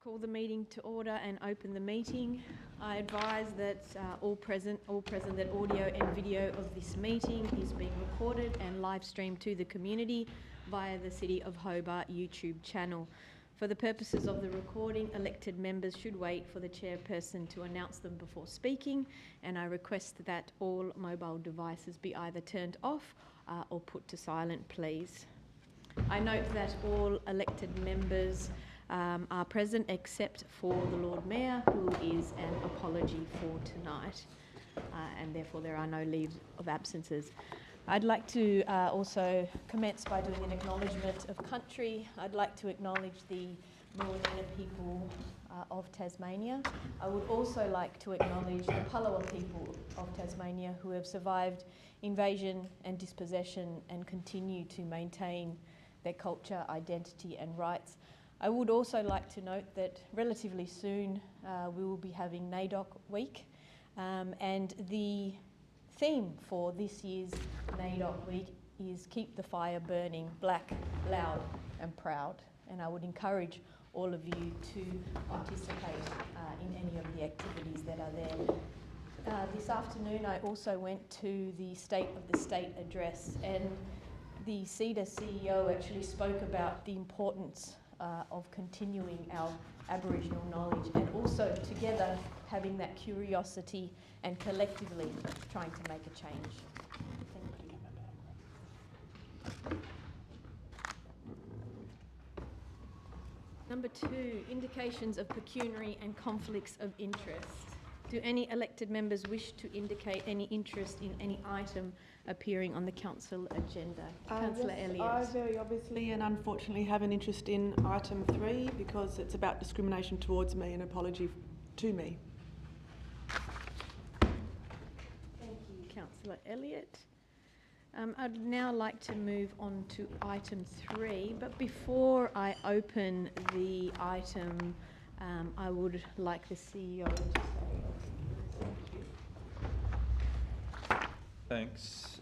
Call the meeting to order and open the meeting. I advise that all present that audio and video of this meeting is being recorded and live streamed to the community via the City of Hobart YouTube channel. For the purposes of the recording, elected members should wait for the chairperson to announce them before speaking, and I request that all mobile devices be either turned off or put to silent, please. I note that all elected members are present except for the Lord Mayor, who is an apology for tonight, and therefore there are no leaves of absences. I'd like to also commence by doing an acknowledgement of country. I'd like to acknowledge the Marinina people of Tasmania. I would also like to acknowledge the Palawa people of Tasmania who have survived invasion and dispossession and continue to maintain their culture, identity and rights. I would also like to note that relatively soon we will be having NAIDOC Week, and the theme for this year's NAIDOC Week is Keep the Fire Burning, Black, Loud and Proud. And I would encourage all of you to participate in any of the activities that are there. This afternoon I also went to the State of the State address, and the CEDA CEO actually spoke about the importance of continuing our Aboriginal knowledge and also together having that curiosity and collectively trying to make a change. Thank you. Number 2, indications of pecuniary and conflicts of interest. Do any elected members wish to indicate any interest in any item appearing on the council agenda? Councillor Yes, Elliott. I very obviously and unfortunately have an interest in item 3 because it's about discrimination towards me and apology to me. Thank you, Councillor Elliott. I'd now like to move on to item 3, but before I open the item, I would like the CEO to say. Thanks,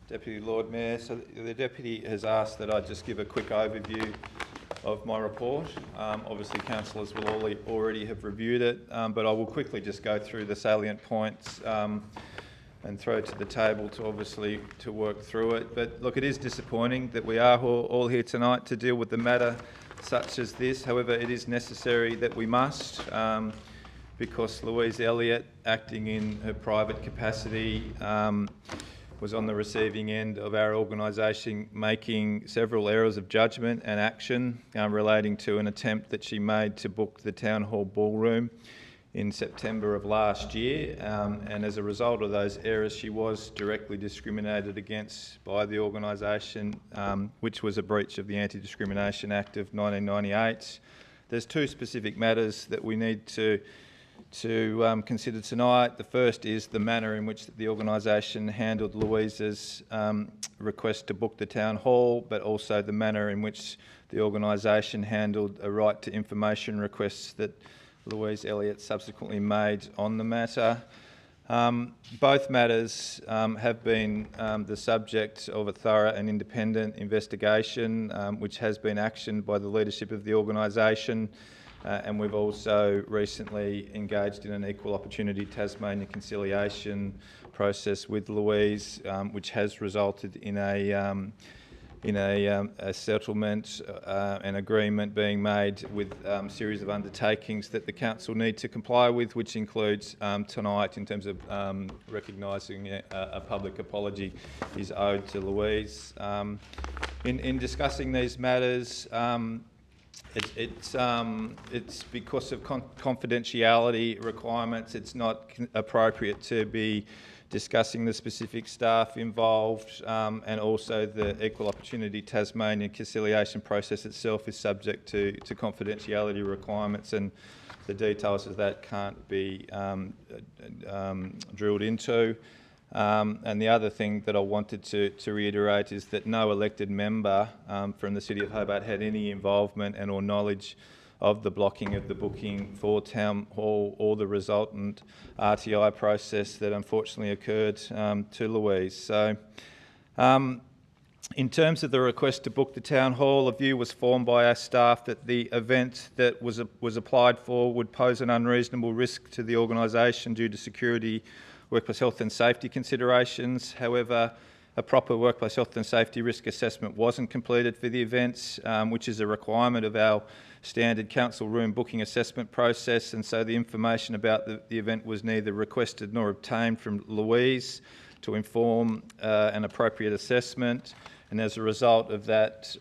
Deputy Lord Mayor. So the Deputy has asked that I just give a quick overview of my report. Obviously, councillors will already have reviewed it, but I will quickly just go through the salient points and throw it to the table to work through it. But look, it is disappointing that we are all here tonight to deal with the matter such as this. However, it is necessary that we must, because Louise Elliott, acting in her private capacity, was on the receiving end of our organisation making several errors of judgment and action relating to an attempt that she made to book the Town Hall ballroom in September of last year, and as a result of those errors she was directly discriminated against by the organisation, which was a breach of the Anti-Discrimination Act of 1998. There's 2 specific matters that we need to consider tonight. The first is the manner in which the organisation handled Louise's request to book the Town Hall, but also the manner in which the organisation handled a right to information requests that Louise Elliott subsequently made on the matter. Both matters have been the subject of a thorough and independent investigation, which has been actioned by the leadership of the organisation. And we've also recently engaged in an equal opportunity Tasmania conciliation process with Louise, which has resulted in a settlement, an agreement being made with a series of undertakings that the council need to comply with, which includes tonight in terms of recognising a public apology is owed to Louise. In discussing these matters, it's because of confidentiality requirements. It's not appropriate to be discussing the specific staff involved, and also the Equal Opportunity Tasmania conciliation process itself is subject to confidentiality requirements, and the details of that can't be drilled into. And the other thing that I wanted to reiterate is that no elected member from the City of Hobart had any involvement and or knowledge of the blocking of the booking for Town Hall or the resultant RTI process that unfortunately occurred to Louise. So In terms of the request to book the Town Hall, a view was formed by our staff that the event that was applied for would pose an unreasonable risk to the organisation due to security, workplace health and safety considerations. However, a proper workplace health and safety risk assessment wasn't completed for the events, which is a requirement of our standard council room booking assessment process, and so the information about the event was neither requested nor obtained from Louise to inform an appropriate assessment. And as a result of that,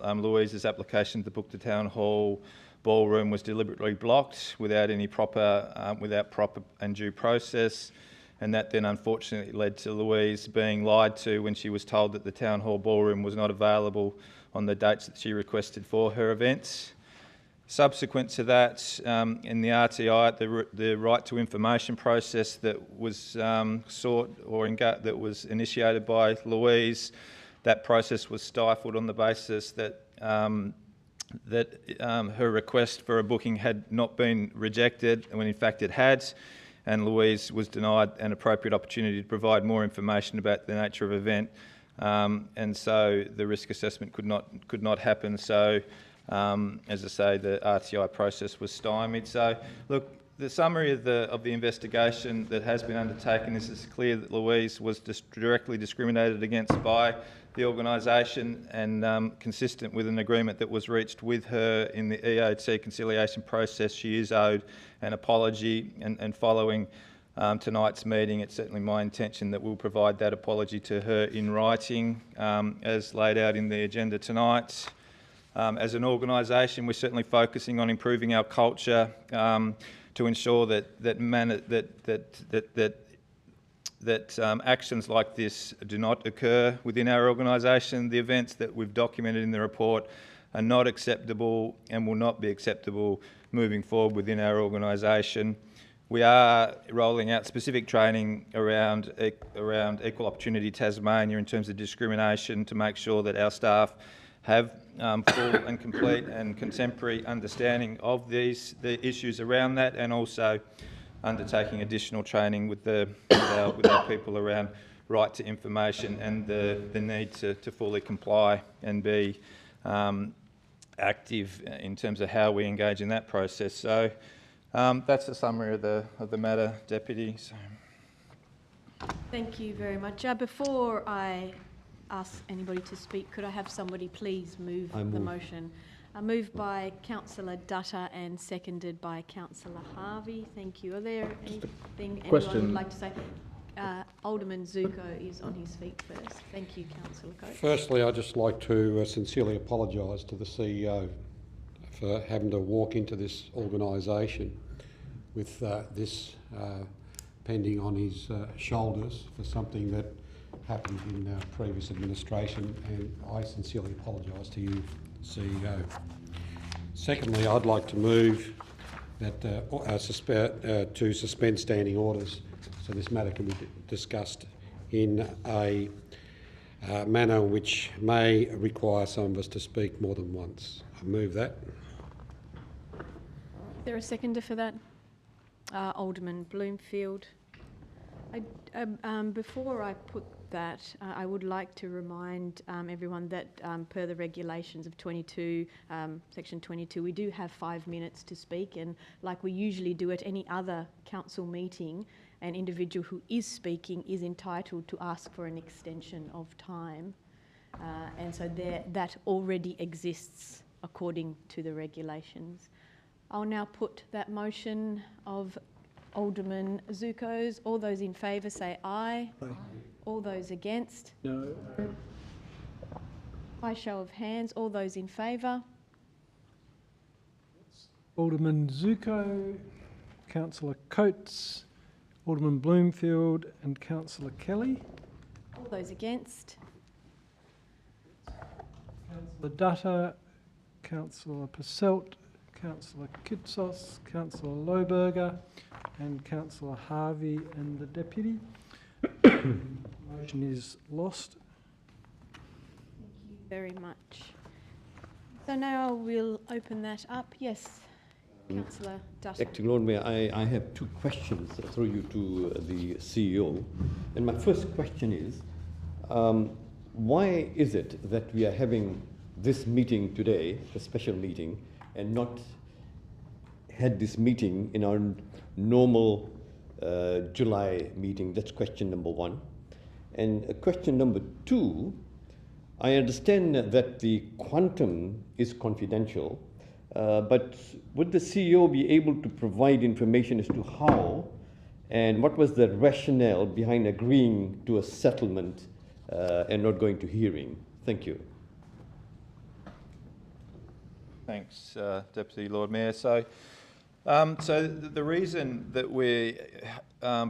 Louise's application to book the Town Hall ballroom was deliberately blocked without proper and due process, and that then unfortunately led to Louise being lied to when she was told that the Town Hall ballroom was not available on the dates that she requested for her events. Subsequent to that, in the RTI, the right to information process that was that was initiated by Louise, that process was stifled on the basis that her request for a booking had not been rejected, when in fact it had, and Louise was denied an appropriate opportunity to provide more information about the nature of the event, and so the risk assessment could not happen. So, as I say, the RTI process was stymied. So, look, the summary of the investigation that has been undertaken is it's clear that Louise was directly discriminated against by the organisation, and consistent with an agreement that was reached with her in the EOT conciliation process, she is owed an apology, and following tonight's meeting, it's certainly my intention that we'll provide that apology to her in writing, as laid out in the agenda tonight. As an organisation, we're certainly focusing on improving our culture to ensure that actions like this do not occur within our organisation. The events that we've documented in the report are not acceptable and will not be acceptable moving forward within our organisation. We are rolling out specific training around Equal Opportunity Tasmania in terms of discrimination, to make sure that our staff have full and complete and contemporary understanding of the issues around that, and also undertaking additional training with our people around right to information and the need to fully comply and be active in terms of how we engage in that process. So that's the summary of the matter, Deputy. So. Thank you very much. Before I ask anybody to speak, could I have somebody please move the motion? Moved by Councillor Dutta and seconded by Councillor Harvey. Thank you. Are there anything anyone would like to say? Alderman Zuko is on his feet first. Thank you, Councillor Coates. Firstly, I'd just like to sincerely apologise to the CEO for having to walk into this organisation with this pending on his shoulders for something that happened in previous administration, and I sincerely apologise to you, CEO. Secondly, I'd like to move that to suspend standing orders so this matter can be discussed in a manner which may require some of us to speak more than once. I move that. Is there a seconder for that? Alderman Bloomfield. Before I put that, I would like to remind everyone that per the regulations of Section 22, we do have 5 minutes to speak, and like we usually do at any other council meeting, an individual who is speaking is entitled to ask for an extension of time, and so that already exists according to the regulations. I'll now put that motion of Alderman Zuko's. All those in favour say aye. Aye. All those against? No. By show of hands, all those in favour? Alderman Zuko, Councillor Coates, Alderman Bloomfield and Councillor Kelly. All those against? Councillor Dutta, Councillor Passelt, Councillor Kitsos, Councillor Lohberger and Councillor Harvey and the Deputy. Motion is lost. Thank you very much. So now we'll open that up. Yes, Councillor Dutta. Acting Lord Mayor, I have two questions through you to the CEO. And my first question is, Why is it that we are having this meeting today, a special meeting, and not had this meeting in our normal July meeting? That's question number one. And question number two, I understand that the quantum is confidential, but would the CEO be able to provide information as to how and what was the rationale behind agreeing to a settlement and not going to hearing? Thank you. Thanks, Deputy Lord Mayor. So the reason that we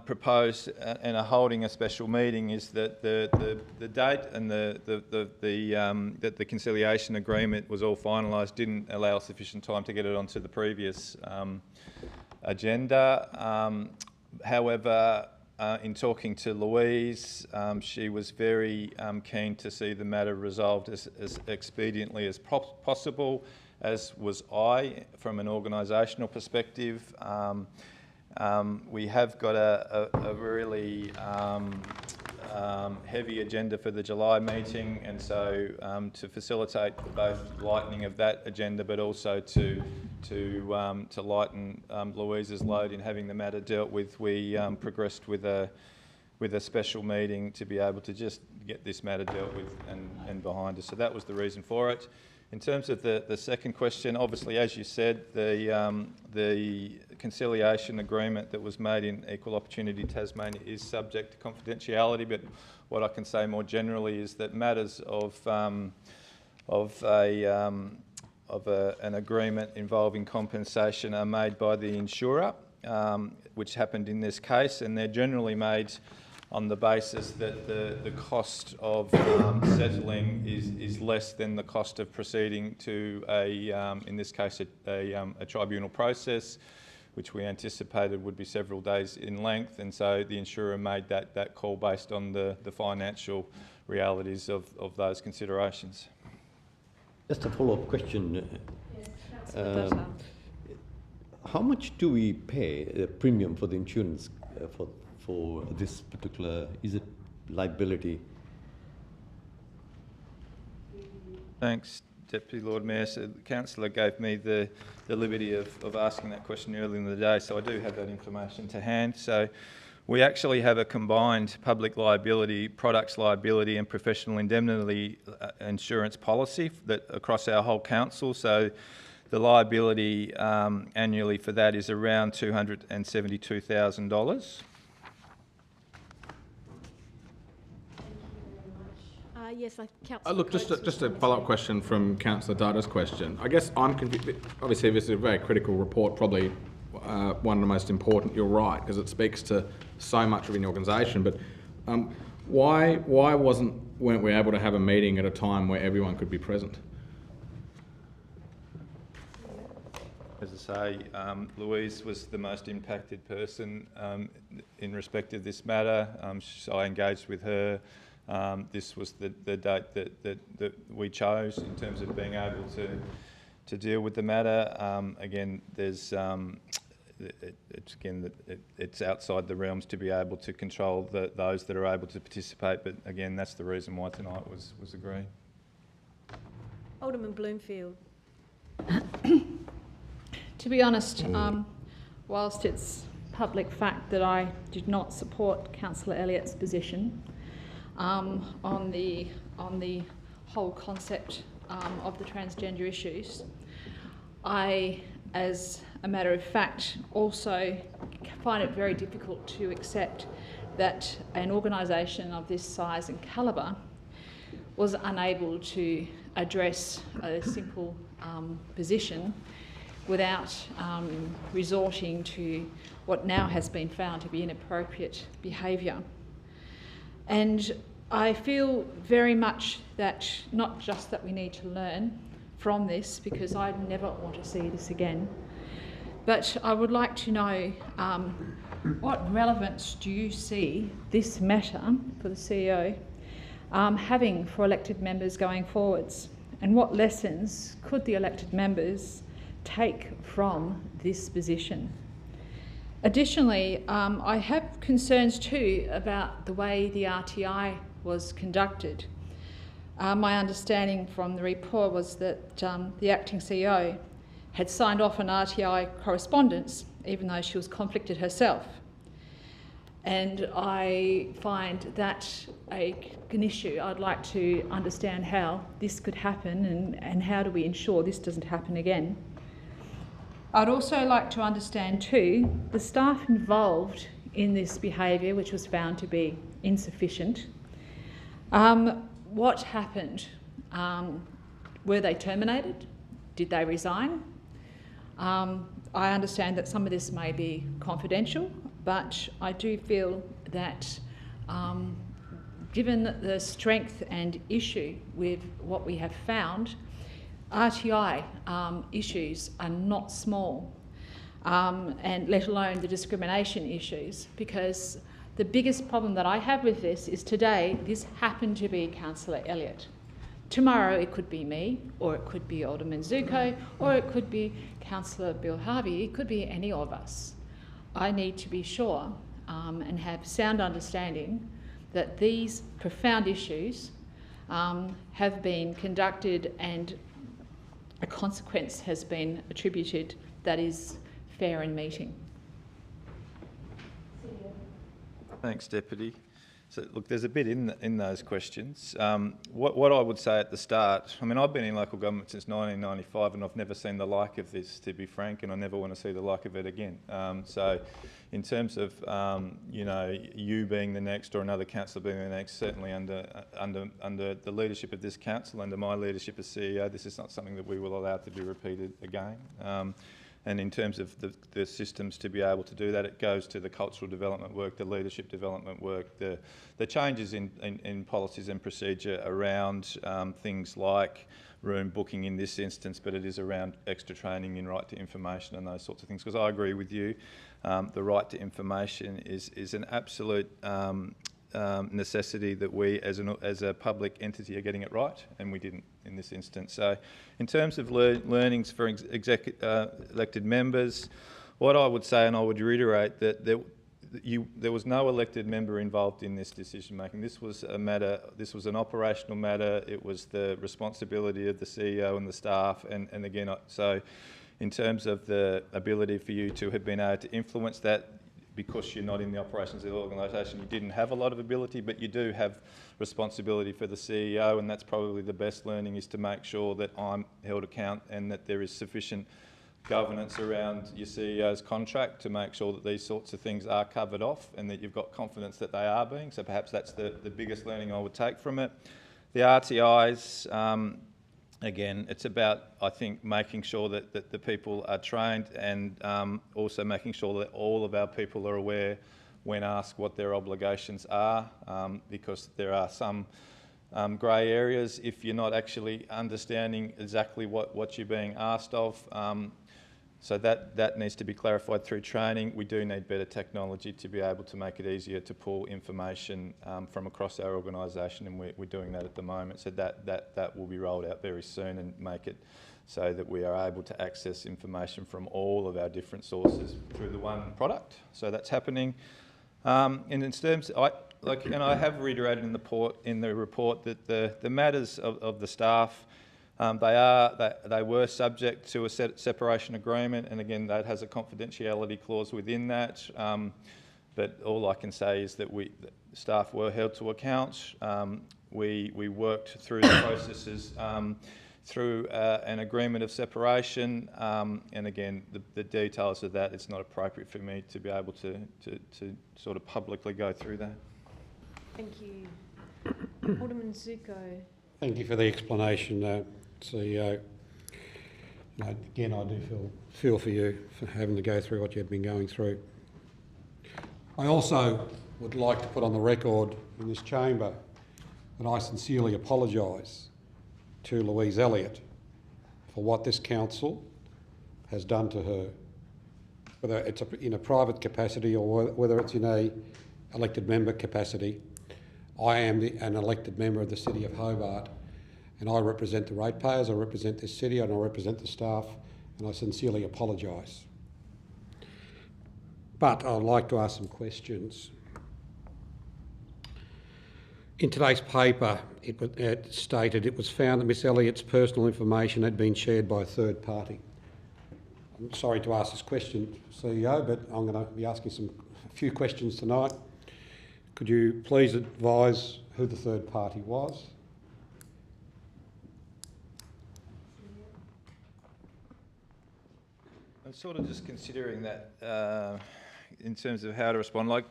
proposed and are holding a special meeting is that the date and that the conciliation agreement was all finalised didn't allow sufficient time to get it onto the previous agenda. However, in talking to Louise, she was very keen to see the matter resolved as expediently as possible, as was I from an organisational perspective. We have got a really heavy agenda for the July meeting, and so to facilitate both lightening of that agenda, but also to lighten Louise's load in having the matter dealt with, we progressed with a special meeting to be able to just get this matter dealt with and behind us. So that was the reason for it. In terms of the second question, obviously, as you said, the conciliation agreement that was made in Equal Opportunity Tasmania is subject to confidentiality, but what I can say more generally is that matters of an agreement involving compensation are made by the insurer, which happened in this case, and they're generally made on the basis that the cost of settling is less than the cost of proceeding to in this case, a tribunal process, which we anticipated would be several days in length, and so the insurer made that call based on the financial realities of those considerations. Just a follow-up question. Yes, Councillor Dutta. How much do we pay a premium for the insurance for this particular, is it liability? Thanks, Deputy Lord Mayor. So the councillor gave me the liberty of asking that question earlier in the day, so I do have that information to hand. So we actually have a combined public liability, products liability and professional indemnity insurance policy that across our whole council. So the liability annually for that is around $272,000. Yes, Councillor. Look, just a follow-up question from Councillor Dutta's question. I guess I'm confused. Obviously, this is a very critical report, probably one of the most important. You're right, because it speaks to so much of an organisation. But why weren't we able to have a meeting at a time where everyone could be present? As I say, Louise was the most impacted person in respect of this matter. So I engaged with her. This was the date that we chose in terms of being able to deal with the matter. Again, there's it's outside the realms to be able to control those that are able to participate. But again, that's the reason why tonight was agreed. Alderman Bloomfield. To be honest, whilst it's public fact that I did not support Councillor Elliott's position on the whole concept of the transgender issues, I, as a matter of fact, also find it very difficult to accept that an organisation of this size and calibre was unable to address a simple position without resorting to what now has been found to be inappropriate behaviour. And I feel very much that not just that we need to learn from this, because I never want to see this again, but I would like to know what relevance do you see this matter for the CEO having for elected members going forwards, and what lessons could the elected members take from this position? Additionally, I have concerns too about the way the RTI was conducted. My understanding from the report was that the acting CEO had signed off on RTI correspondence, even though she was conflicted herself. And I find that an issue. I'd like to understand how this could happen and how do we ensure this doesn't happen again. I'd also like to understand too, the staff involved in this behaviour, which was found to be insufficient, what happened? Were they terminated? Did they resign? I understand that some of this may be confidential, but I do feel that given the strength and issue with what we have found, RTI issues are not small, and let alone the discrimination issues, because the biggest problem that I have with this is today this happened to be Councillor Elliott. Tomorrow it could be me, or it could be Alderman Zuko, or it could be Councillor Bill Harvey. It could be any of us. I need to be sure and have sound understanding that these profound issues have been conducted and a consequence has been attributed that is fair and meeting. Thanks, Deputy. So, look, there's a bit in those questions. What I would say at the start, I mean, I've been in local government since 1995 and I've never seen the like of this, to be frank, and I never want to see the like of it again. So, in terms of, you know, you being the next or another councillor being the next, certainly under the leadership of this council, under my leadership as CEO, this is not something that we will allow to be repeated again. And in terms of the systems to be able to do that, it goes to the cultural development work, the leadership development work, the changes in policies and procedure around things like room booking in this instance, but it is around extra training in right to information and those sorts of things. Because I agree with you, the right to information is an absolute necessity that we as a public entity are getting it right, and we didn't in this instance. So in terms of learnings for elected members, what I would say, and I would reiterate, that there was no elected member involved in this decision making. This was a matter, this was an operational matter. It was the responsibility of the CEO and the staff, and again, so in terms of the ability for you to have been able to influence that, because you're not in the operations of the organisation, you didn't have a lot of ability, but you do have responsibility for the CEO, and that's probably the best learning, is to make sure that I'm held account and that there is sufficient governance around your CEO's contract to make sure that these sorts of things are covered off and that you've got confidence that they are being. So perhaps that's the biggest learning I would take from it. The RTIs, again, it's about, I think, making sure that the people are trained, and also making sure that all of our people are aware when asked what their obligations are, because there are some grey areas if you're not actually understanding exactly what you're being asked of. So that needs to be clarified through training. We do need better technology to be able to make it easier to pull information from across our organisation, and we're doing that at the moment. So that will be rolled out very soon and make it so that we are able to access information from all of our different sources through the one product. So that's happening. And in terms, and I have reiterated in the report that the matters of the staff, they were subject to a separation agreement, and again that has a confidentiality clause within that. But all I can say is that staff were held to account. We worked through the processes through an agreement of separation, and again the details of that, it's not appropriate for me to be able to sort of publicly go through that. Thank you. Alderman Zuko. Thank you for the explanation, CEO. Again, I do feel for you for having to go through what you've been going through. I also would like to put on the record in this chamber that I sincerely apologise to Louise Elliott for what this council has done to her, whether it's in a private capacity or whether it's in a elected member capacity. I am an elected member of the City of Hobart, and I represent the ratepayers, I represent this city, and I represent the staff, and I sincerely apologise. But I'd like to ask some questions. In today's paper, it stated it was found that Miss Elliott's personal information had been shared by a third party. I'm sorry to ask this question, CEO, but I'm going to be asking a few questions tonight. Could you please advise who the third party was? I'm sort of just considering that in terms of how to respond. Like,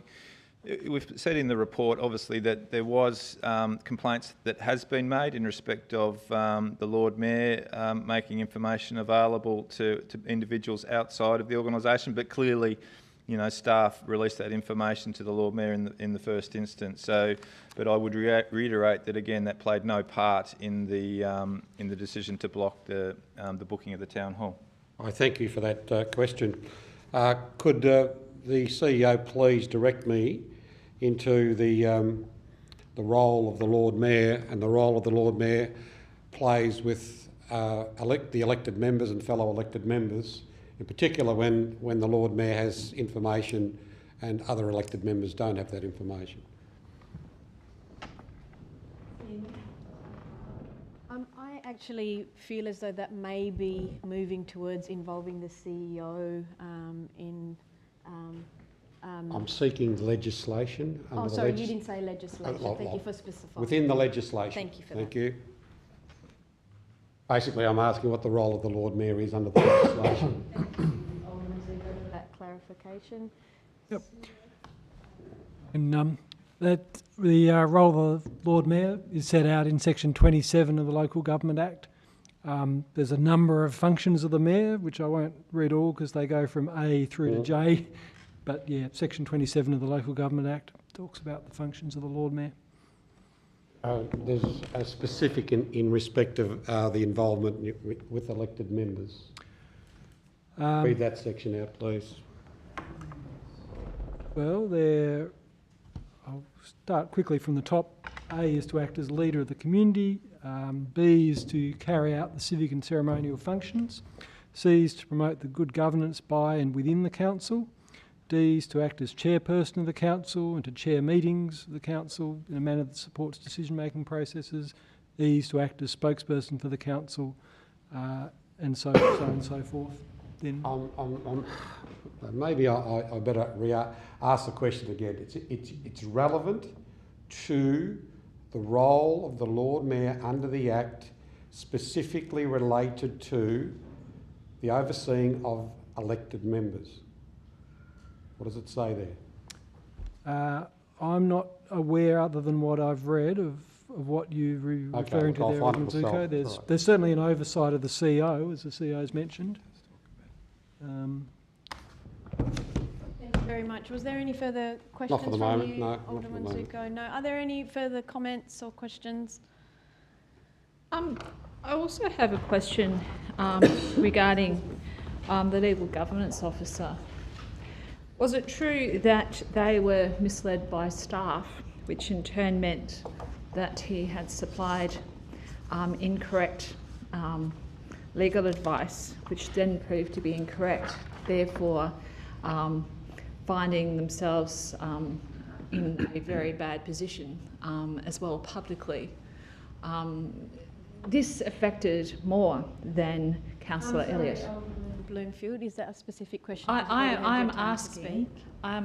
we've said in the report, obviously, that there was complaints that has been made in respect of the Lord Mayor making information available to individuals outside of the organisation, but clearly, you know, staff released that information to the Lord Mayor in the first instance. So, but I would reiterate that again, that played no part in the decision to block the booking of the town hall. I thank you for that question. Could the CEO please direct me into the role of the Lord Mayor and the role of the Lord Mayor plays with the elected members and fellow elected members, in particular when the Lord Mayor has information and other elected members don't have that information? I actually feel as though that may be moving towards involving the CEO in... I'm seeking legislation. Oh, sorry, you didn't say legislation. Thank you for specifying. Within the legislation. Thank you for that. Thank you. Basically, I'm asking what the role of the Lord Mayor is under the legislation. Alderman Zuko for that clarification. Yep. And that the role of the Lord Mayor is set out in Section 27 of the Local Government Act. There's a number of functions of the Mayor, which I won't read all because they go from A through to J. But yeah, Section 27 of the Local Government Act talks about the functions of the Lord Mayor. There's a specific in respect of the involvement with elected members. Read that section out, please. Well, I'll start quickly from the top. A is to act as leader of the community. B is to carry out the civic and ceremonial functions. C is to promote the good governance by and within the council. D is to act as chairperson of the council and to chair meetings of the council in a manner that supports decision-making processes. E is to act as spokesperson for the council, and so on and so forth. Then maybe I better ask the question again. It's relevant to the role of the Lord Mayor under the Act, specifically related to the overseeing of elected members. What does it say there? I'm not aware, other than what I've read, of what you're referring to there, Alderman Zuko. There's certainly an oversight of the CEO, as the CEO's mentioned. Thank you very much. Was there any further questions Not for the from moment, you, no. Alderman Zuko? No. Are there any further comments or questions? I also have a question regarding the legal governance officer. Was it true that they were misled by staff, which in turn meant that he had supplied incorrect legal advice, which then proved to be incorrect, therefore finding themselves in a very bad position as well publicly? This affected more than Councillor Elliott. Bloomfield, is that a specific question? I am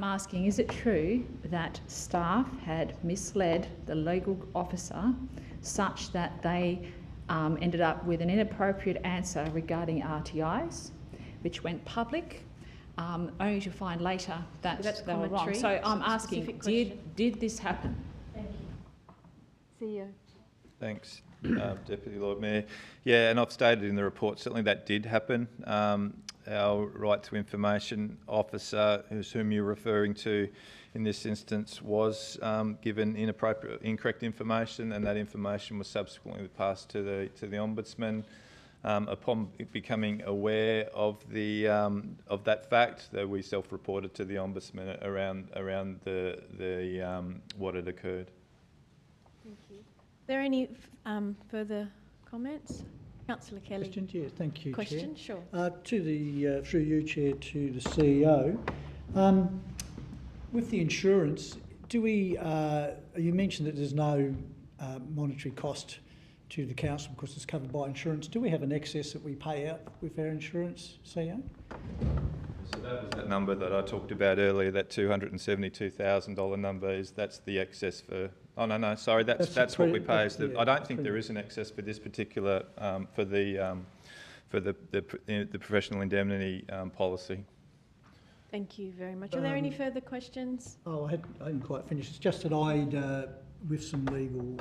asking, is it true that staff had misled the legal officer such that they ended up with an inappropriate answer regarding RTIs, which went public, only to find later that they were wrong? So I'm asking, did this happen? Thank you. CEO. Thanks, Deputy Lord Mayor. Yeah, and I've stated in the report, certainly that did happen. Our right to information officer, whom you're referring to in this instance, was given incorrect information, and that information was subsequently passed to the Ombudsman. Upon becoming aware of that fact, that we self-reported to the Ombudsman around what had occurred. Thank you. Are there any further comments? Councillor Kelly. Question, yeah, thank you, Question, Chair. sure. Through you, Chair, to the CEO. With the insurance, Do we? You mentioned that there's no monetary cost to the council because it's covered by insurance. Do we have an excess that we pay out with our insurance, CEO? So that was that number that I talked about earlier, that $272,000 number. That's the excess for. Oh no, sorry, that's what we pay. I don't think there is an excess for this particular for the professional indemnity policy. Thank you very much. Are there any further questions? Oh, I hadn't quite finished. It's just that with some legal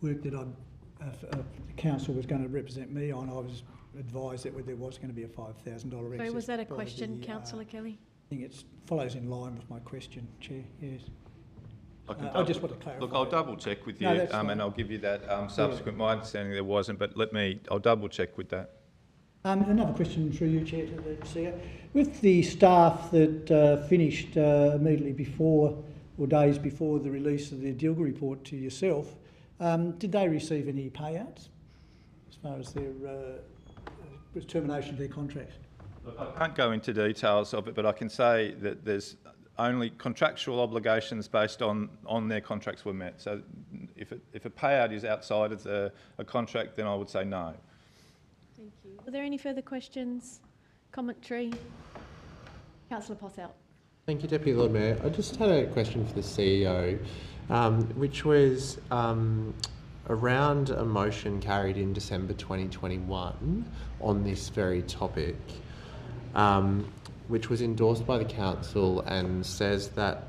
work that the council was going to represent me on, I was advised that there was going to be a $5,000 excess. Sorry, was that a question, Councillor Kelly? I think it follows in line with my question, Chair, yes. I just want to clarify. Look, I'll double check with you and I'll give you that subsequent. My understanding there wasn't, but I'll double check with that. Another question through you, Chair, to the CEO. With the staff that finished immediately before or days before the release of the Dilger report to yourself, did they receive any payouts as far as their termination of their contracts? Look, I can't go into details of it, but I can say that there's only contractual obligations based on their contracts were met. So if a payout is outside of a contract, then I would say no. Thank you. Are there any further questions? Commentary? Councillor Posselt. Thank you, Deputy Lord Mayor. I just had a question for the CEO, which was around a motion carried in December 2021 on this very topic, which was endorsed by the council and says that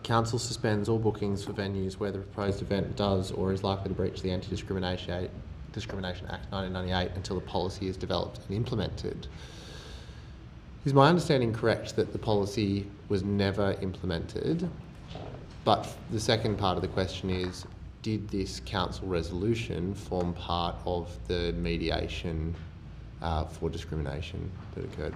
council suspends all bookings for venues where the proposed event does or is likely to breach the Anti-Discrimination Act 1998 until the policy is developed and implemented. Is my understanding correct that the policy was never implemented? But the second part of the question is, did this council resolution form part of the mediation for discrimination that occurred?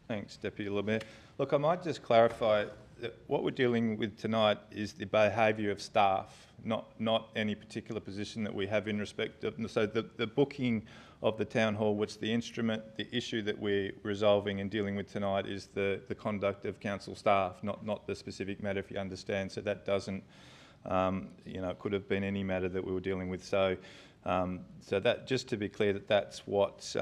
Thanks, Deputy Lord Mayor. Look, I might just clarify that what we're dealing with tonight is the behaviour of staff, not any particular position that we have in respect of. So the booking of the town hall, which the issue that we're resolving and dealing with tonight is the conduct of council staff, not the specific matter, if you understand. So that doesn't, it could have been any matter that we were dealing with. So that, just to be clear, that's what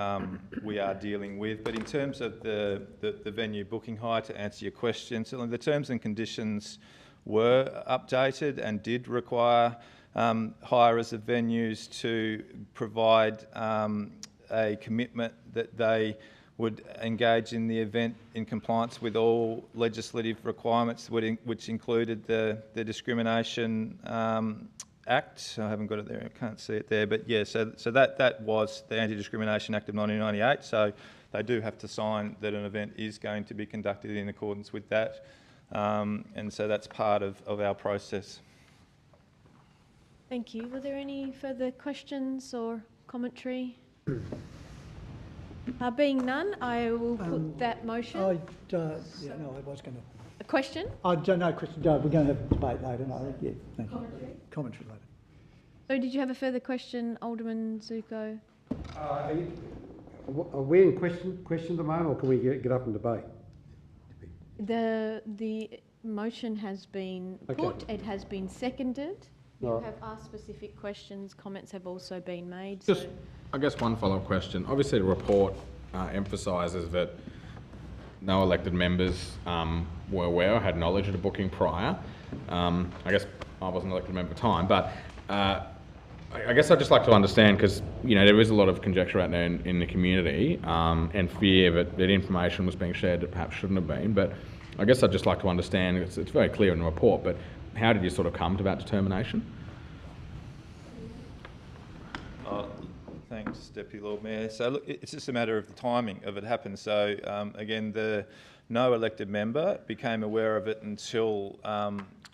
we are dealing with. But in terms of the venue booking hire, to answer your question, so the terms and conditions were updated and did require hirers of venues to provide a commitment that they would engage in the event in compliance with all legislative requirements, which included the Discrimination Act. I haven't got it there, I can't see it there, but yeah, so that was the Anti-Discrimination Act of 1998, so they do have to sign that an event is going to be conducted in accordance with that, and so that's part of our process. Thank you. Were there any further questions or commentary? Being none, I will put that motion. I was going to. A question? I don't know, question. No, we're going to have a debate later. No, yeah, thank you. Commentary later. So, did you have a further question, Alderman Zuko? Are we in question at the moment, or can we get up and debate? The motion has been put. It has been seconded. You have asked specific questions. Comments have also been made. Just, I guess, one follow-up question. Obviously, the report emphasises that no elected members were aware or had knowledge of the booking prior. I guess I wasn't an elected member at the time, but I guess I'd just like to understand, because there is a lot of conjecture out there in the community and fear that information was being shared that perhaps shouldn't have been. But I guess I'd just like to understand, it's very clear in the report, but how did you sort of come to that determination? Thanks, Deputy Lord Mayor. So look, it's just a matter of the timing of it happened. So again, no elected member became aware of it until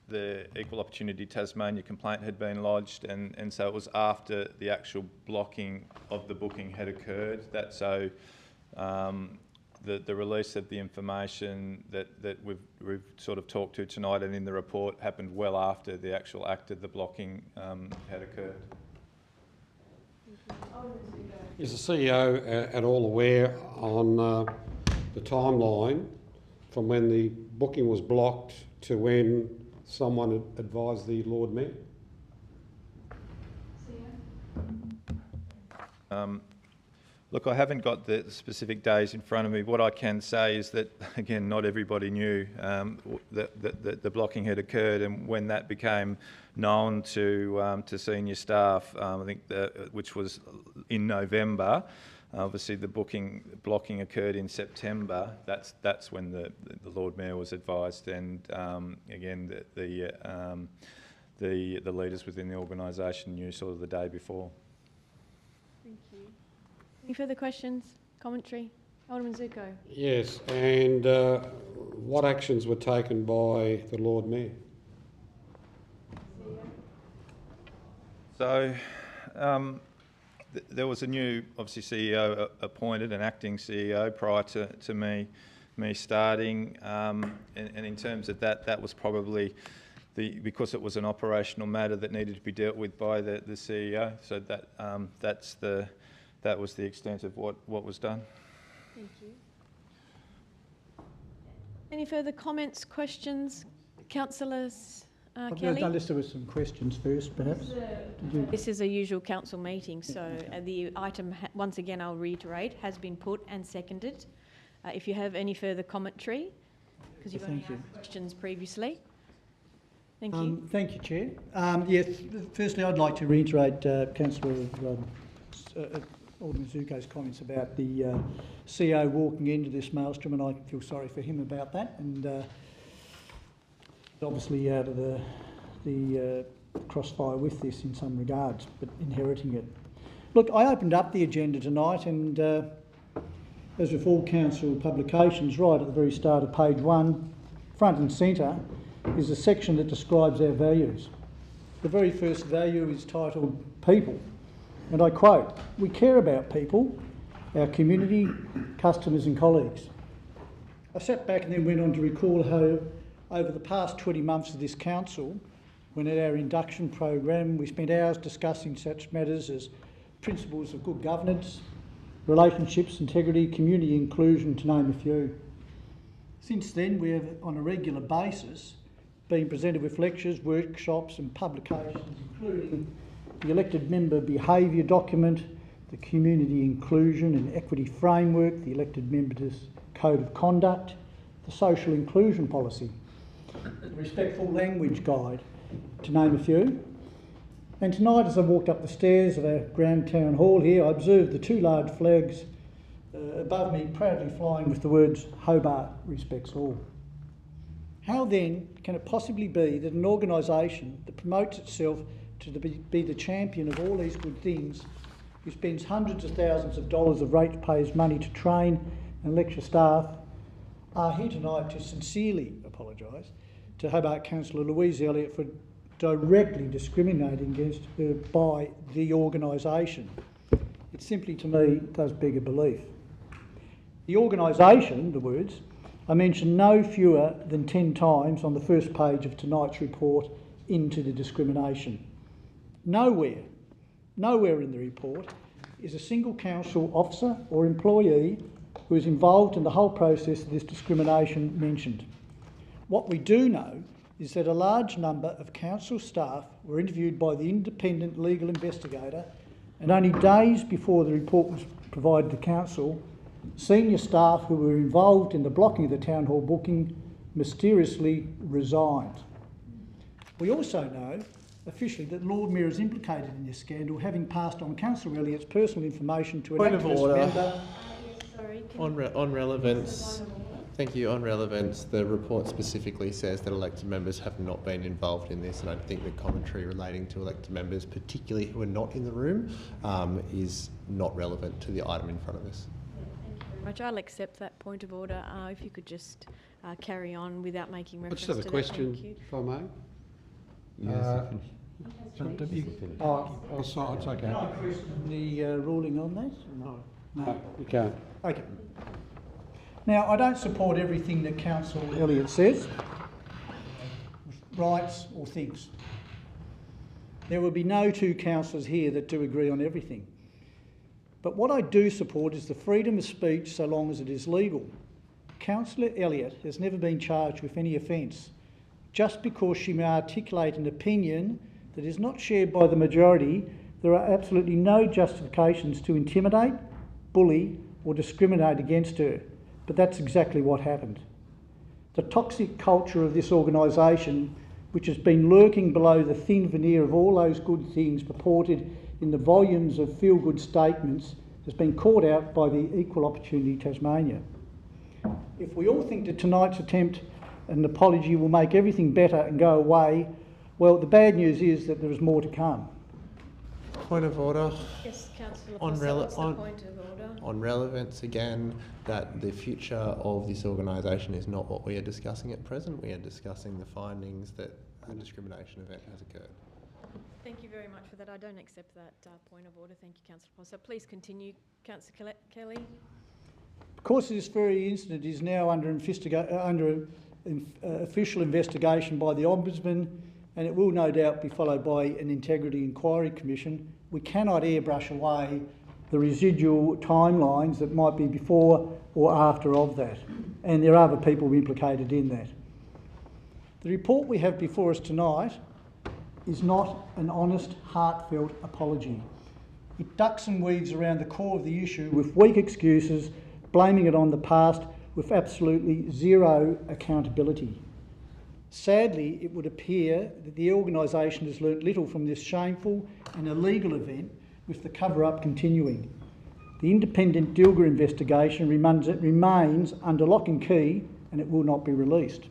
the Equal Opportunity Tasmania complaint had been lodged, and so it was after the actual blocking of the booking had occurred. The release of the information that we've sort of talked to tonight and in the report happened well after the actual act of the blocking had occurred. Is the CEO at all aware on the timeline from when the booking was blocked to when someone advised the Lord Mayor? Look, I haven't got the specific days in front of me. What I can say is that, again, not everybody knew that the blocking had occurred, and when that became known to senior staff, I think which was in November. Obviously, the blocking occurred in September. That's when the Lord Mayor was advised, and again, the leaders within the organisation knew sort of the day before. Thank you. Any further questions, commentary? Alderman Zuko. Yes, and what actions were taken by the Lord Mayor? So, there was a new, obviously, CEO appointed, an acting CEO, prior to me starting, and in terms of that was probably because it was an operational matter that needed to be dealt with by the CEO. So that was the extent of what was done. Thank you. Any further comments, questions? Councillors Kelly? Unless there were some questions first, perhaps. This is a usual council meeting, so the item, once again I'll reiterate, has been put and seconded. If you have any further commentary, because you've only asked questions previously. Thank you. Thank you, Chair. Yes, firstly I'd like to reiterate Councillor Alderman Zuko's comments about the CEO walking into this maelstrom, and I feel sorry for him about that, and obviously out of the crossfire with this in some regards, but inheriting it. Look, I opened up the agenda tonight, and as with all council publications, right at the very start of page 1, front and centre, is a section that describes our values. The very first value is titled People. And I quote, "We care about people, our community, customers and colleagues." I sat back and then went on to recall how over the past 20 months of this council, when at our induction program we spent hours discussing such matters as principles of good governance, relationships, integrity, community inclusion, to name a few. Since then, we have on a regular basis been presented with lectures, workshops and publications, including the elected member behaviour document, the community inclusion and equity framework, the elected members code of conduct, the social inclusion policy, the respectful language guide, to name a few. And tonight, as I walked up the stairs of our Grand Town Hall here, I observed the 2 large flags above me proudly flying with the words "Hobart respects all." How then can it possibly be that an organisation that promotes itself to be the champion of all these good things, who spends hundreds of thousands of dollars of ratepayers' money to train and lecture staff, are here tonight to sincerely apologise to Hobart Councillor Louise Elliott for directly discriminating against her by the organisation? It simply, to me, does beg a belief. The organisation, the words, I mentioned no fewer than 10 times on the first page of tonight's report into the discrimination. Nowhere in the report is a single council officer or employee who is involved in the whole process of this discrimination mentioned. What we do know is that a large number of council staff were interviewed by the independent legal investigator, and only days before the report was provided to council, senior staff who were involved in the blocking of the town hall booking mysteriously resigned. We also know officially that Lord Mayor is implicated in this scandal, having passed on Councillor Elliott's personal information to an activist member. On relevance, thank you. On relevance, the report specifically says that elected members have not been involved in this, and I think the commentary relating to elected members, particularly who are not in the room, is not relevant to the item in front of us. Thank you very much. I'll accept that point of order. If you could just carry on without making reference to that. I just have a question, if I may. Sorry, it's okay. The ruling on that? No. You can't. Okay. Now, I don't support everything that Councillor Elliott says, writes or thinks. There will be no 2 councillors here that do agree on everything. But what I do support is the freedom of speech so long as it is legal. Councillor Elliott has never been charged with any offence just because she may articulate an opinion that is not shared by the majority. There are absolutely no justifications to intimidate, bully or discriminate against her, but that's exactly what happened. The toxic culture of this organisation, which has been lurking below the thin veneer of all those good things purported in the volumes of feel-good statements, has been caught out by the Equal Opportunity Tasmania. If we all think that tonight's attempt at an apology will make everything better and go away, well, the bad news is that there is more to come. Point of order. Yes, Councillor On Foster, what's the on- point of order? On relevance again, that the future of this organisation is not what we are discussing at present. We are discussing the findings that a discrimination event has occurred. Thank you very much for that. I don't accept that point of order. Thank you, Councillor Foster. Please continue, Councillor Kelly. Because this very incident is now under official investigation by the Ombudsman, and it will no doubt be followed by an Integrity Inquiry Commission, we cannot airbrush away the residual timelines that might be before or after of that. And there are other people implicated in that. The report we have before us tonight is not an honest, heartfelt apology. It ducks and weaves around the core of the issue with weak excuses, blaming it on the past with absolutely zero accountability. Sadly, it would appear that the organisation has learnt little from this shameful and illegal event, with the cover-up continuing. The independent Dilger investigation remains under lock and key, and it will not be released.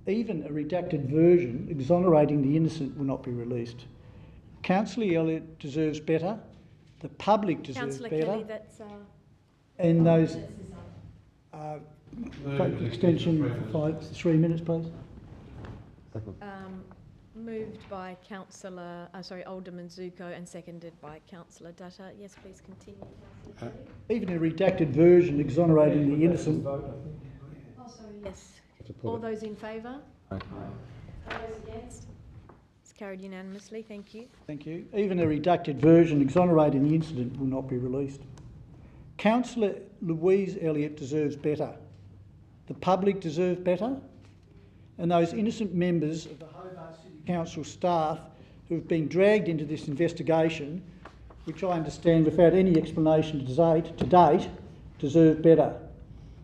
Even a redacted version exonerating the innocent will not be released. Councillor Elliott deserves better. The public deserves Councillor better. Kelly, that's... And those... extension for 3 minutes, please. Moved by Councillor, Alderman Zuko, and seconded by Councillor Dutta. Yes, please continue, Councillor Kelly. Even a redacted version exonerating the innocent... Yes. All those in favour? Those against? It's carried unanimously. Thank you. Thank you. Even a redacted version exonerating the incident will not be released. Councillor Louise Elliott deserves better. The public deserves better. And those innocent members of the Hobart City Council staff who have been dragged into this investigation, which I understand without any explanation to date, deserve better.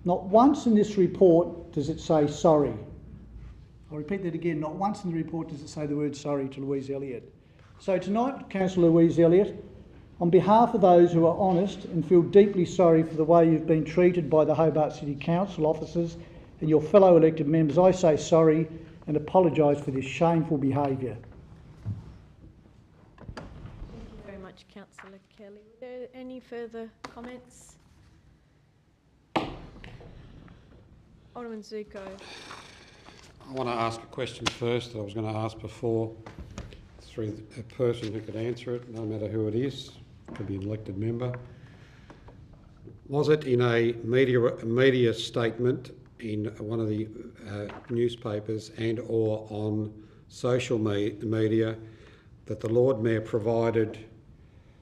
Not once in this report does it say sorry. I'll repeat that again. Not once in the report does it say the word sorry to Louise Elliott. So tonight, Councillor Louise Elliott, on behalf of those who are honest and feel deeply sorry for the way you've been treated by the Hobart City Council officers and your fellow elected members, I say sorry and apologise for this shameful behaviour. Thank you very much, Councillor Kelly. Are there any further comments? Alderman Zuko. I want to ask a question first that I was going to ask before, through a person who could answer it, no matter who it is. Could be an elected member. Was it in a media statement in one of the newspapers and or on social media that the Lord Mayor provided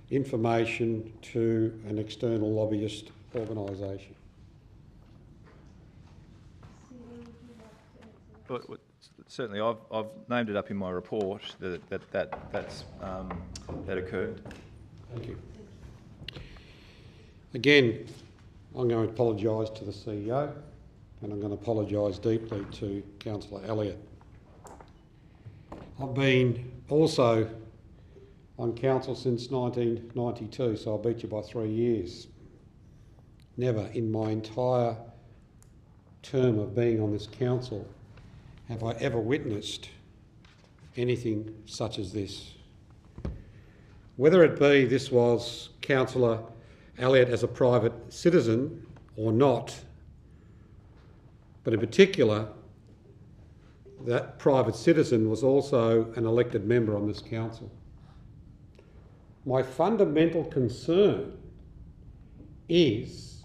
information to an external lobbyist organisation? Well, certainly, I've named it up in my report that occurred. Thank you. Again, I'm going to apologise to the CEO, and I'm going to apologise deeply to Councillor Elliott. I've been also on council since 1992, so I beat you by 3 years. Never in my entire term of being on this council have I ever witnessed anything such as this. Whether it be this was Councillor Elliott as a private citizen or not, but in particular, that private citizen was also an elected member on this council. My fundamental concern is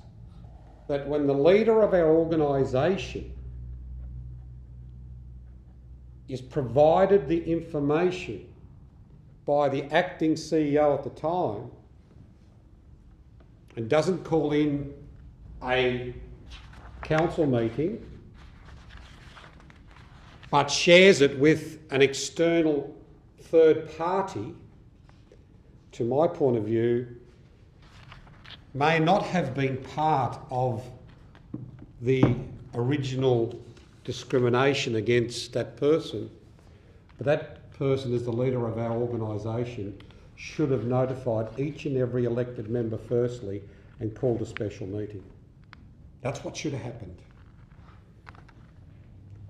that when the leader of our organisation is provided the information by the acting CEO at the time and doesn't call in a council meeting but shares it with an external third party, to my point of view, may not have been part of the original discrimination against that person, but that person, as the leader of our organisation, should have notified each and every elected member firstly and called a special meeting. That's what should have happened.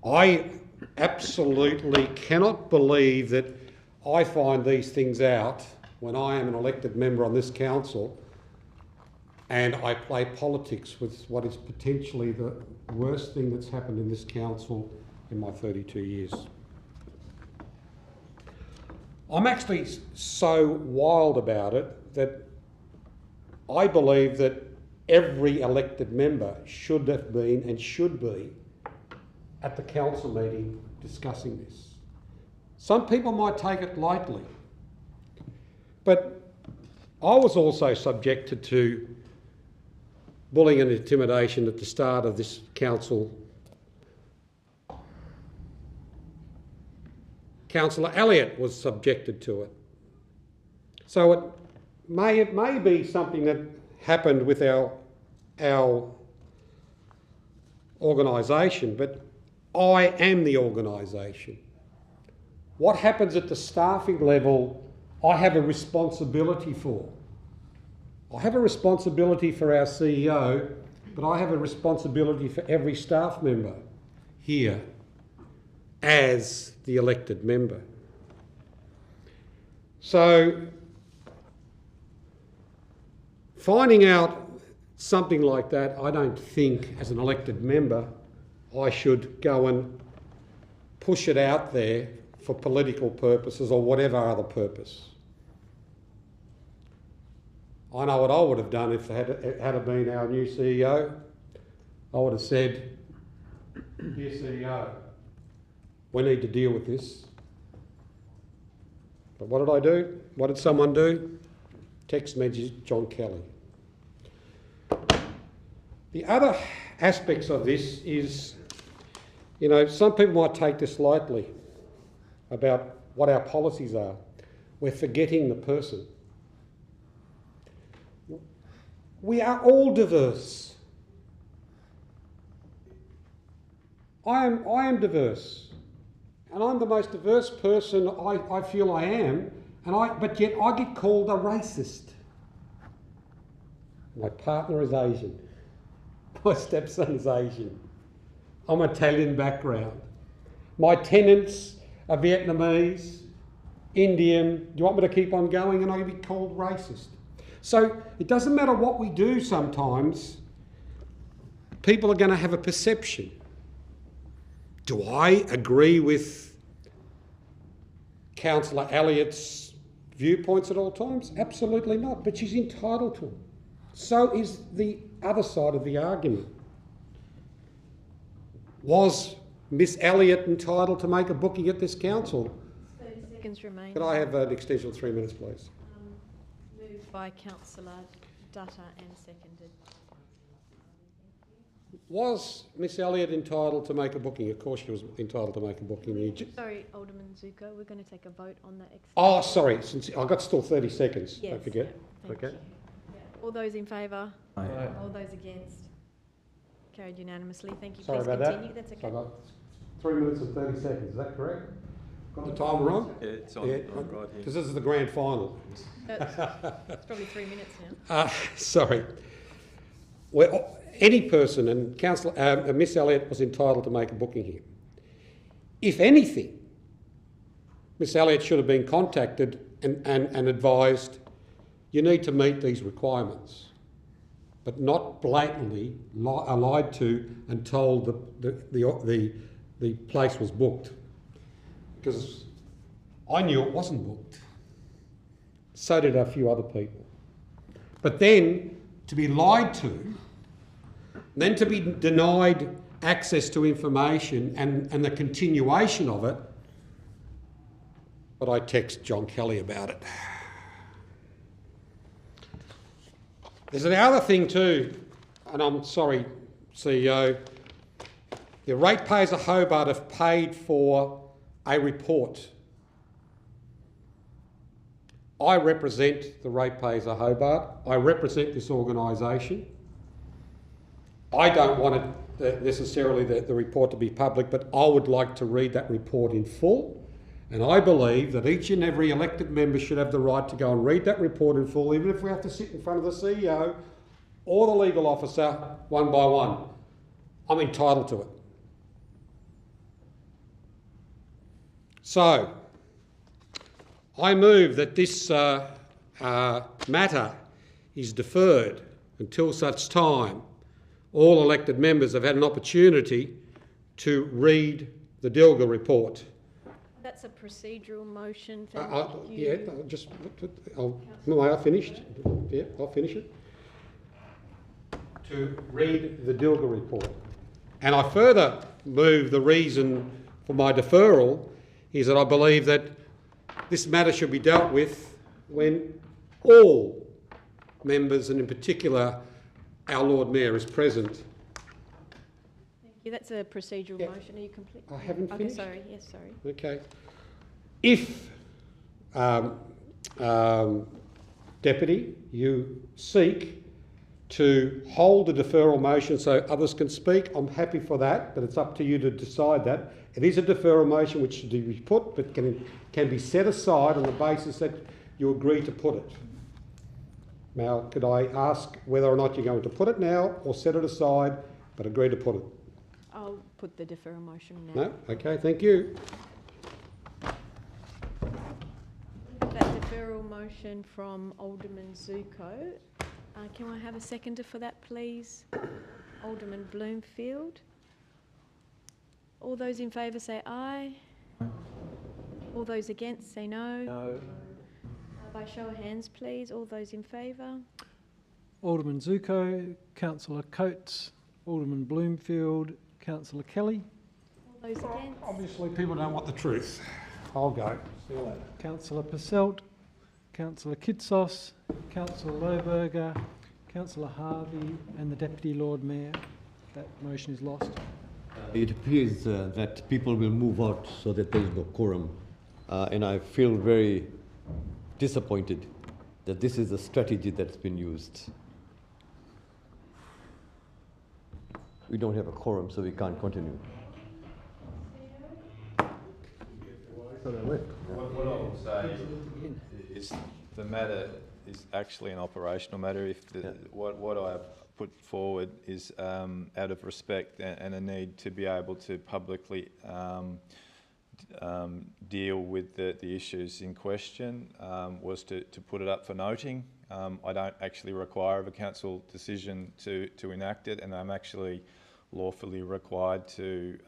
I absolutely cannot believe that I find these things out when I am an elected member on this council and I play politics with what is potentially the worst thing that's happened in this council in my 32 years. I'm actually so wild about it that I believe that every elected member should have been and should be at the council meeting discussing this. Some people might take it lightly, but I was also subjected to bullying and intimidation at the start of this council. Councillor Elliott was subjected to it. So it may be something that happened with our organisation, but I am the organisation. What happens at the staffing level, I have a responsibility for. I have a responsibility for our CEO, but I have a responsibility for every staff member here as the elected member. So, finding out something like that, I don't think as an elected member I should go and push it out there for political purposes or whatever other purpose. I know what I would have done if it had been our new CEO. I would have said, "Dear CEO, we need to deal with this." But what did I do? What did someone do? Text message John Kelly. The other aspects of this is, you know, some people might take this lightly about what our policies are. We're forgetting the person. We are all diverse. I am diverse. And I'm the most diverse person I feel I am, but yet I get called a racist. My partner is Asian. My stepson is Asian. I'm Italian background. My tenants are Vietnamese, Indian. Do you want me to keep on going? And I get called racist. So it doesn't matter what we do sometimes, people are going to have a perception. Do I agree with Councillor Elliott's viewpoints at all times? Absolutely not, but she's entitled to them. So is the other side of the argument. Was Miss Elliott entitled to make a booking at this council? 30 seconds remain. Could I have an extension of 3 minutes, please? Moved by Councillor Dutta and seconded. Was Miss Elliott entitled to make a booking? Of course she was entitled to make a booking. Sorry, Alderman Zuko, we're going to take a vote on that. Oh, sorry, since I've got still 30 seconds, Yes, don't forget. yeah, Okay. you. All those in favour? Aye. All those against? Carried unanimously. Thank you. Sorry Please about continue. that. That's okay. So I've got 3 minutes and 30 seconds, is that correct? Got the timer on? Yeah, it's on, Yeah, on right here. because this is the grand final. It's probably 3 minutes now. Sorry. Well, any person, and Councillor Miss Elliott was entitled to make a booking here. If anything, Miss Elliott should have been contacted and advised, you need to meet these requirements, but not blatantly lied to and told the place was booked, because I knew it wasn't booked. So did a few other people. But then to be lied to, then to be denied access to information and the continuation of it, but I text John Kelly about it. There's another thing too, and I'm sorry, CEO, the ratepayers of Hobart have paid for a report. I represent the ratepayers of Hobart. I represent this organisation. I don't want necessarily the report to be public, but I would like to read that report in full. And I believe that each and every elected member should have the right to go and read that report in full, even if we have to sit in front of the CEO or the legal officer one by one. I'm entitled to it. So, I move that this matter is deferred until such time all elected members have had an opportunity to read the Dilger report. That's a procedural motion. Yeah, am I finished? Yeah, I'll finish it. To read the Dilger report. And I further move the reason for my deferral is that I believe that this matter should be dealt with when all members, and in particular our Lord Mayor, is present. Thank you. That's a procedural motion. Are you complete? I haven't finished. Okay, sorry. Yes, sorry. Okay. If, Deputy, you seek to hold the deferral motion so others can speak, I'm happy for that, but it's up to you to decide that. It is a deferral motion which should be put, but can be set aside on the basis that you agree to put it. Now, could I ask whether or not you're going to put it now or set it aside but agree to put it? I'll put the deferral motion now. No? Okay, thank you. That deferral motion from Alderman Zuko. Can I have a seconder for that, please? Alderman Bloomfield. All those in favour say aye. All those against say no. No. By show of hands, please. All those in favour. Alderman Zuko, Councillor Coates, Alderman Bloomfield, Councillor Kelly. All those against. Obviously people don't want the truth. I'll go. See you later. Councillor Passelt, Councillor Kitsos, Councillor Lohberger, Councillor Harvey and the Deputy Lord Mayor. That motion is lost. It appears that people will move out so that there is no quorum. And I feel very disappointed that this is a strategy that's been used. We don't have a quorum, so we can't continue. What I will say is the matter is actually an operational matter. If what I have put forward is out of respect and a need to be able to publicly deal with the issues in question was to put it up for noting. I don't actually require a council decision to enact it, and I'm actually lawfully required to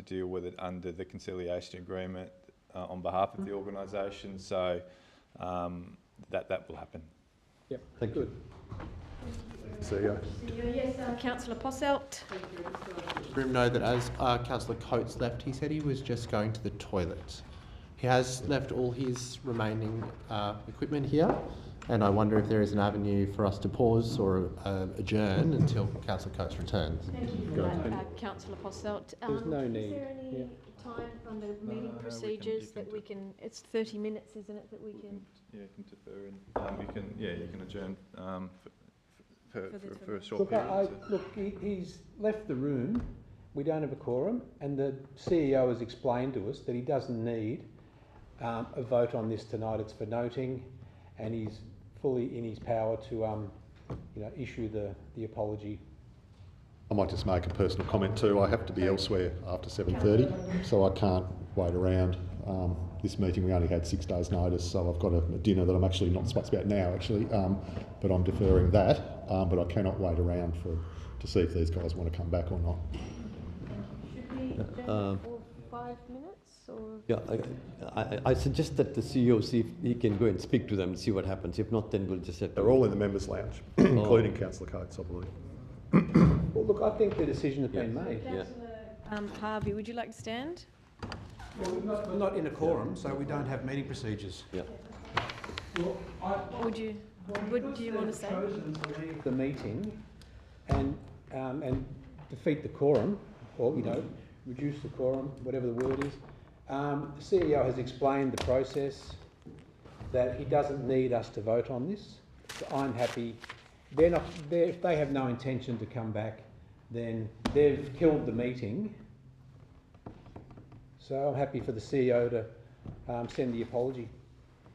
deal with it under the conciliation agreement on behalf of the organisation. So that will happen. Yep, thank you. CEO. Yes, Councillor Posselt. Room know that as Councillor Coates left, he said he was just going to the toilet. He has left all his remaining equipment here, and I wonder if there is an avenue for us to pause or adjourn until Councillor Coates returns. Thank you for that, Councillor Posselt. There's no need. Is there any time under meeting procedures that we can? It's 30 minutes, isn't it? That we can. Yeah, you can defer and you can adjourn for a short Look, period. look, he's left the room. We don't have a quorum, and the CEO has explained to us that he doesn't need a vote on this tonight. It's for noting, and he's fully in his power to, issue the apology. I might just make a personal comment too. I have to be elsewhere after 7:30, so I can't wait around. This meeting, we only had 6 days' notice, so I've got a dinner that I'm actually not supposed to be at now, actually, but I'm deferring that. But I cannot wait around to see if these guys want to come back or not. Should we adjourn for 5 minutes? Or? Yeah, I suggest that the CEO see if he can go and speak to them and see what happens. If not, then we'll just have to... They're all in the members' lounge, including Councillor Coates, I believe. Well, look, I think the decision has been made. Councillor Harvey, would you like to stand? Well, we're not in a quorum, so we don't have meeting procedures. Yeah. Well, Would you want to say? Chosen to leave the meeting and defeat the quorum, or, you know, reduce the quorum, whatever the word is. The CEO has explained the process, that he doesn't need us to vote on this. So I'm happy. If they have no intention to come back, then they've killed the meeting. So I'm happy for the CEO to send the apology.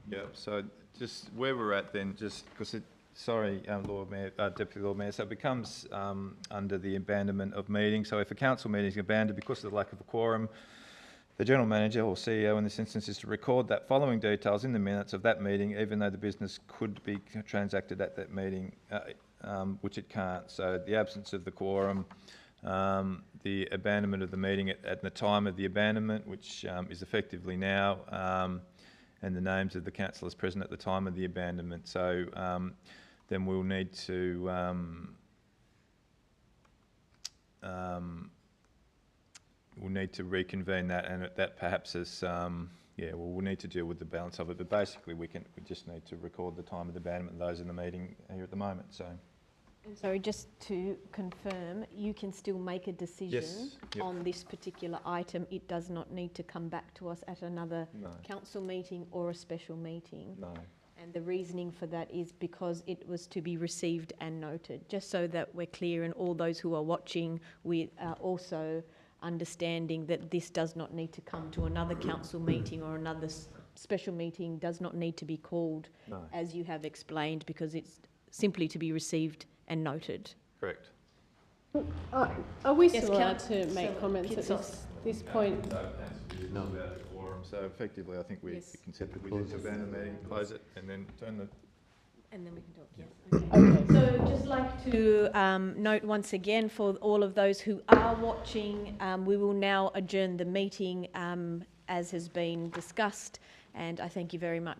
Yeah, so just where we're at then, just because it, sorry, Lord Mayor, Deputy Lord Mayor, so it becomes under the abandonment of meeting. So if a council meeting is abandoned because of the lack of a quorum, the General Manager or CEO in this instance is to record that following details in the minutes of that meeting, even though the business could be transacted at that meeting, which it can't. So the absence of the quorum, the abandonment of the meeting at the time of the abandonment, which is effectively now, and the names of the councillors present at the time of the abandonment. So then we'll need to reconvene that, and that perhaps is we'll need to deal with the balance of it. But basically, we just need to record the time of the abandonment of those in the meeting here at the moment. So. And sorry, just to confirm, you can still make a decision on this particular item. It does not need to come back to us at another council meeting or a special meeting. No. And the reasoning for that is because it was to be received and noted, just so that we're clear, and all those who are watching, we are also understanding that this does not need to come to another council meeting, or another special meeting does not need to be called, as you have explained, because it's simply to be received and noted. Correct. Are we still allowed to make comments at this point? No. About the quorum. So effectively, I think we can set we need to abandon the meeting, close it, and then turn the. And then we can talk. Yes. Okay. So just like to note once again, for all of those who are watching, we will now adjourn the meeting as has been discussed. And I thank you very much